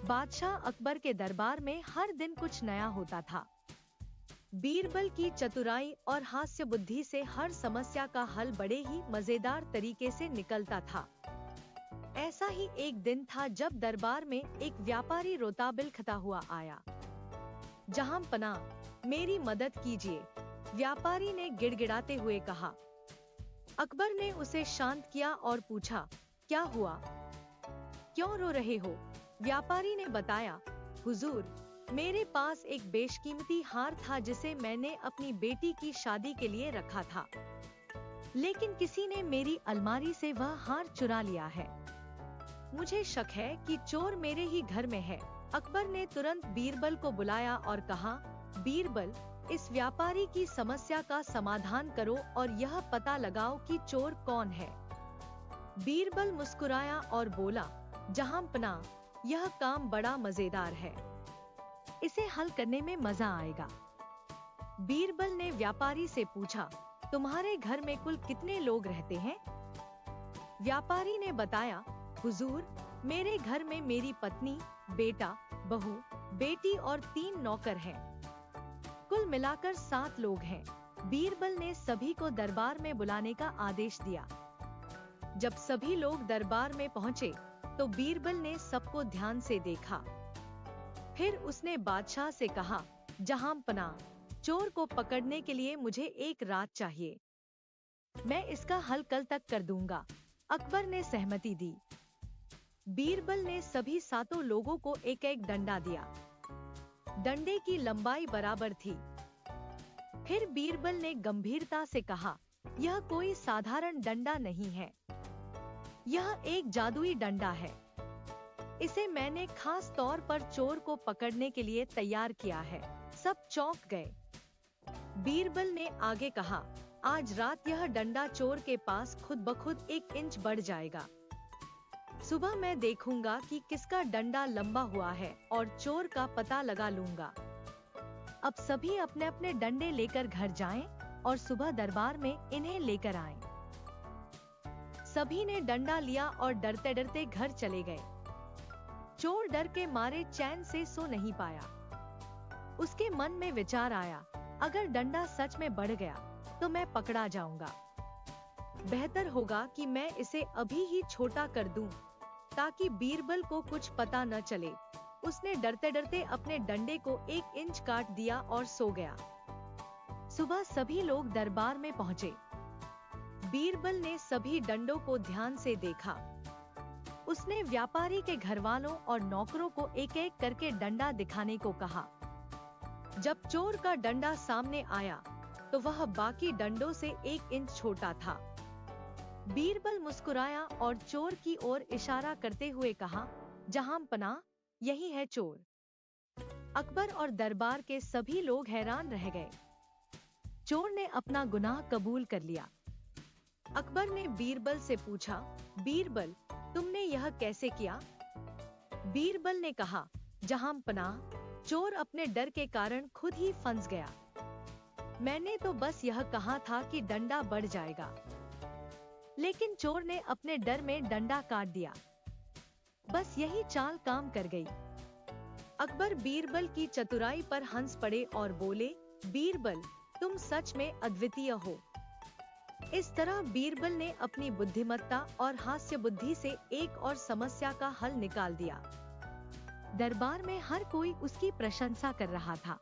बादशाह अकबर के दरबार में हर दिन कुछ नया होता था। बीरबल की चतुराई और हास्य बुद्धि से हर समस्या का हल बड़े ही मजेदार तरीके से निकलता था। ऐसा ही एक दिन था जब दरबार में एक व्यापारी रोता बिलखता हुआ आया। जहां पना, मेरी मदद कीजिए, व्यापारी ने गिड़गिड़ाते हुए कहा। अकबर ने उसे शांत किया और पूछा, क्या हुआ, क्यों रो रहे हो? व्यापारी ने बताया, हुजूर, मेरे पास एक बेशकीमती हार था जिसे मैंने अपनी बेटी की शादी के लिए रखा था, लेकिन किसी ने मेरी अलमारी से वह हार चुरा लिया है। मुझे शक है कि चोर मेरे ही घर में है। अकबर ने तुरंत बीरबल को बुलाया और कहा, बीरबल, इस व्यापारी की समस्या का समाधान करो और यह पता लगाओ कि चोर कौन है। बीरबल मुस्कुराया और बोला, जहांपना, यह काम बड़ा मजेदार है, इसे हल करने में मजा आएगा। बीरबल ने व्यापारी से पूछा, तुम्हारे घर में कुल कितने लोग रहते हैं? व्यापारी ने बताया, हुजूर, मेरे घर में मेरी पत्नी, बेटा, बहू, बेटी और 3 नौकर हैं। कुल मिलाकर 7 लोग हैं। बीरबल ने सभी को दरबार में बुलाने का आदेश दिया। जब सभी लोग दरबार में पहुंचे तो बीरबल ने सबको ध्यान से देखा। फिर उसने बादशाह से कहा, जहांपना, चोर को पकड़ने के लिए मुझे 1 रात चाहिए। मैं इसका हल कल तक कर दूंगा। अकबर ने सहमति दी। बीरबल ने सभी 7 लोगों को एक एक डंडा दिया। डंडे की लंबाई बराबर थी। फिर बीरबल ने गंभीरता से कहा, यह कोई साधारण डंडा नहीं है, यह एक जादुई डंडा है। इसे मैंने खास तौर पर चोर को पकड़ने के लिए तैयार किया है। सब चौंक गए। बीरबल ने आगे कहा, आज रात यह डंडा चोर के पास खुद ब खुद 1 इंच बढ़ जाएगा। सुबह मैं देखूंगा कि किसका डंडा लंबा हुआ है और चोर का पता लगा लूंगा। अब सभी अपने अपने डंडे लेकर घर जाएं और सुबह दरबार में इन्हें लेकर आएं। सभी ने डंडा लिया और डरते डरते घर चले गए। चोर डर के मारे चैन से सो नहीं पाया। उसके मन में विचार आया, अगर डंडा सच में बढ़ गया तो मैं पकड़ा जाऊंगा। बेहतर होगा कि मैं इसे अभी ही छोटा कर दूं, ताकि बीरबल को कुछ पता न चले। उसने डरते डरते अपने डंडे को 1 इंच काट दिया और सो गया। सुबह सभी लोग दरबार में पहुंचे। बीरबल ने सभी डंडों को ध्यान से देखा। उसने व्यापारी के घरवालों और नौकरों को एक एक करके डंडा दिखाने को कहा। जब चोर का डंडा सामने आया तो वह बाकी डंडों से 1 इंच छोटा था। बीरबल मुस्कुराया और चोर की ओर इशारा करते हुए कहा, जहांपना, यही है चोर। अकबर और दरबार के सभी लोग हैरान रह गए। चोर ने अपना गुनाह कबूल कर लिया। अकबर ने बीरबल से पूछा, बीरबल, तुमने यह कैसे किया? बीरबल ने कहा, जहांपना, चोर अपने डर के कारण खुद ही फंस गया। मैंने तो बस यह कहा था कि डंडा बढ़ जाएगा, लेकिन चोर ने अपने डर में डंडा काट दिया। बस यही चाल काम कर गई। अकबर बीरबल की चतुराई पर हंस पड़े और बोले, बीरबल, तुम सच में अद्वितीय हो। इस तरह बीरबल ने अपनी बुद्धिमत्ता और हास्य बुद्धि से एक और समस्या का हल निकाल दिया। दरबार में हर कोई उसकी प्रशंसा कर रहा था।